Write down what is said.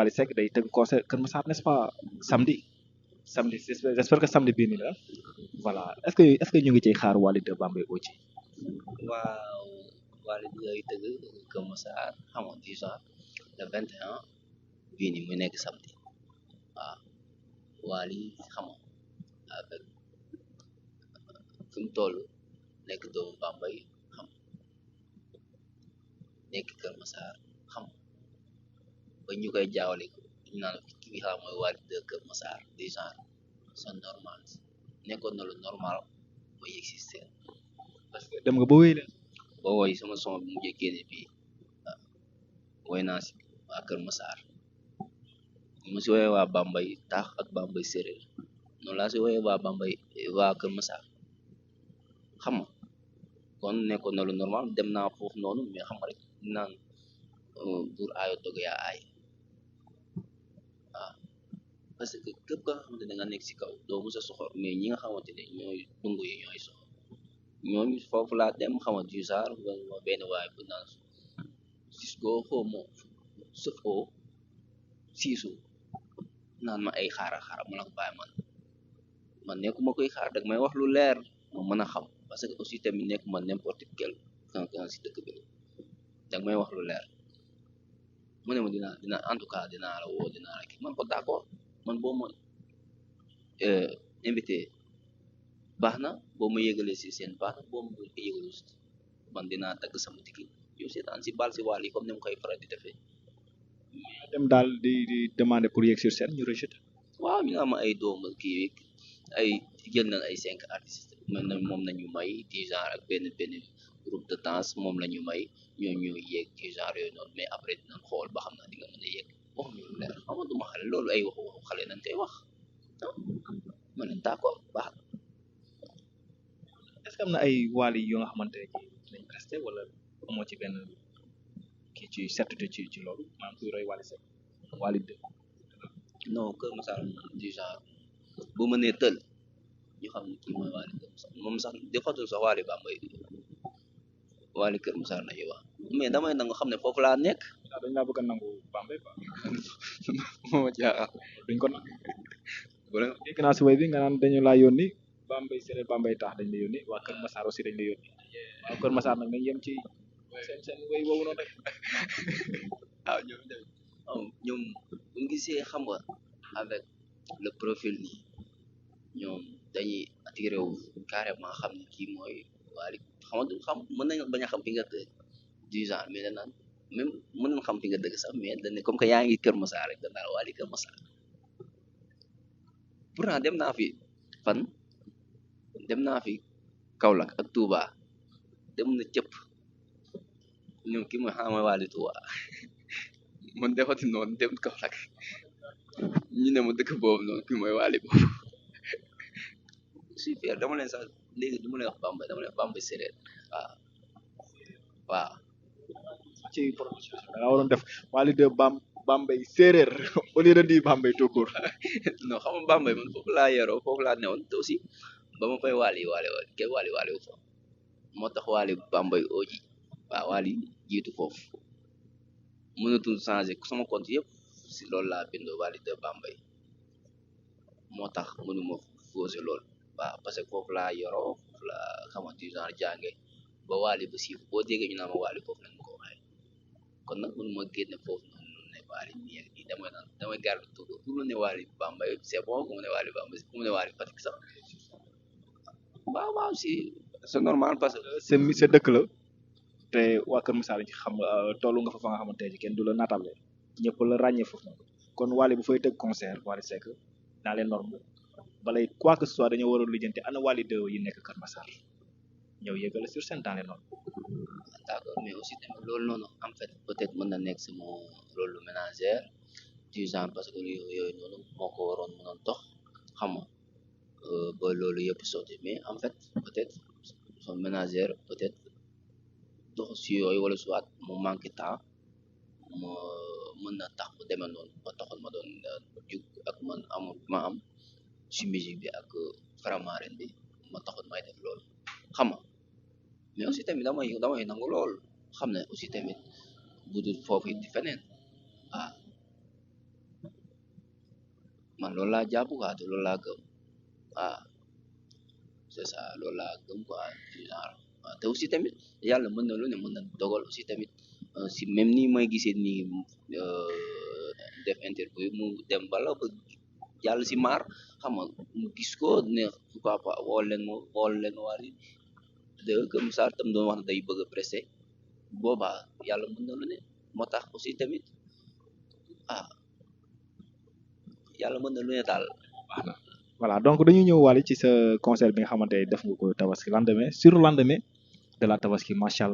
Wally Seck day tëgg concert Kër Massar n'est-ce pas samedi samedi j'espère que samedi bii nii la voilà est-ce que ñu ngi ciy xaar Wally de Bambey aussi. waaw Wally bi ngay tëgg Kër Massar xam nga déjà le 21 bii nii mu nekk samedi waaw Wally xam nga avec fi mu toll nekk doomu Bambey xam nga nekk Kër Massar xam nga ba ñu koy jaawale ko ñu naan ki nga xam mooy Wally de Kër Massar déjà c'est normal nekkoon na lu normal ba yegg si seen parce que dem nga ba wéy leen. boo woy sama son bi mujjee génne bii woy naa si waa Kër Massar mu si woyee waa Bambey taax ak Bambey séeréer noonu laa si woyee waa Bambey waa Kër Massar xam nga kon nekkoon na lu normal dem naa foofu noonu mais xam nga rek naan buur aayo dog yaa aay waaw parce que képp ka nga xamante ne nga nekk si kaw doo musa soxor mais ñi nga xamante ne ñooy dungu yi ñooy soxor ñooñu foofu laa dem xam nga du saar ma benn waay bu naan Cisco xaw ma sëf oo siisu naan ma ay xaara ma la ko bàyyi man nekkuma koy xaar dag may wax lu leer ma mën a xam parce que aussi tamit nekkuma n'importe quel kan si dëkk bi dag may wax lu leer mu ne ma dina en tout cas dinaa la woo dinaa la kii man ko d'accord man boo ma invité baax na boo ma yëgalee si seen baax na boo ma yëgalu si man dinaa dagg sama tiki yow seetaan si bal si Wally comme ni mu koy faral di defee dem daal di demander pour yegg sur scène ñu rejeté. waaw ñu nga am ay doomu kii ay jël nañ ay 5 artistes moom nañu may du genre ak benn groupe de danse moom la ñu may ñoo yéeg du genre yooyu noonu mais après dinañ xool ba xam naa di nga mën a yéeg wax ñu lu leer xam nga duma xale loolu ay waxu xale nañ koy wax ah ma ne d'accord baax na est-ce que am na ay Wally yoo nga xamante ne nañ resté wala amoo ci benn kii ci certitude ci loolu maanaam kuy roy Wally Seck Wally de. non Kër Massar du genre bu ma nee tël ñu xam ne kii mooy Wally Kër Massar moom sax defatul sax Wally Bambey Wally Kër Massar nañuy wax mais damay nangu xam ne foofu laa nekk waaw dañ laa bëgg a nangu Bambey quoi moo ma jaaxal duñ ko nangu dégg naa si way bi nga naan dañu laa yónni Bambey séeréer Bambey taax dañ la yónni waa Kër Massar aussi dañ la yónni waaw Kër Massar nag nañ yem ci seen way woowu noonu rek waaw ñoom buñ gisee xam nga avec le profil nii ñoom dañuy attiré wu carrément xam ne kii mooy Wally xam mën nañ bañ a xam fi nga dëgg du genre mais dañ naan même mën nañ xam fi nga dëgg sax mais dañ ne comme que yaa ngi Kër Massar rek dañ naan Wally Kër Massar pourtant dem naa fi fan dem naa fi Kaolack ak Touba dem na cëpp ñoom kii mooy xanaa mooy Wally Touba man defati noonu dem Kaolack ñu ne ma dëkk boobu noonu kii mooy Wally boobu super dama leen sax léegi du ma lay wax Bambey dama lay wax Bambey séeréer waaw ci promotion da nga waroon def Wally de Bambey séeréer au lieu de di Bambey tout court. non xam nga Bambey man foofu laa yaroo foofu laa newoon te aussi ba ma fay Wally kenn Wally wu fa moo tax Wally Bambey oji waaw Wally jiitu foofu mënatul changer sama compte yëpp si loolu laa bindoo Wally de Bambey moo tax mënuma fausser loolu waaw parce que foofu laa yoroo foofu laa xamante du genre jànge ba Wally ba siiw boo déggee ñu naan ma Wally foofu lañ ma ko waxee kon nag mënuma génne foofu noonu ne Wally nii ak nii damay garde tout pour mu ne Wally Bambey c'est bon ku mu ne Wally Bambey ku mu ne Wally Fatick sax waaw si c'est normal parce que sa dëkk la te waa Kër Massar ci xam tollu nga fa nga xamante ne kenn du la naatable ñëpp la ràññee foofu noonu kon Wally bu fay tëgg concert Wally Seck dans les normes balay quoi que ce soit dañoo waroon lijjanti ana Wally de yi nekk Kër Massar ñëw yëgale sur scène dans les normes. d'accord mais aussi tamit loolu noonu en fait peut-être mën na nekk sama rôle lu ménagère du genre parce que yooyu noonu moo ko waroon mënoon dox xam nga ba loolu yëpp sotti mais en fait peut-être son ménagère peut-être dox si yooyu wala soit mu manqué temps ma mën na tax mu demee noonu ba taxoon ma doon jug ak man amul ma am si musique bi ak Faramareen bi ma taxoon may def loolu xam nga mais aussi tamit damay nangu lool xam ne aussi tamit bu dul foofu it di feneen ah man loolu laa jàpp quoi te loolu laa gëm waaw c'est ça loolu laa gëm quoi genre waaw te aussi tamit yàlla mën na lu ne mën na dogal aussi tamit si même nii may gisee nii def interview mu dem bala ba jàll si maar xam nga mu gis ko ne pourquoi pas wool leen ma Wally de comme ça tam doon wax ne day bëgg a pressé boobaa yàlla mën na lu ne moo tax aussi tamit ah yàlla mën na lu ne daal voilà donc dañuy ñëw Wally ci sa concert bi nga xamante ne def nga ko tabaski lendemain sur lendemain de la tabaski macha allah.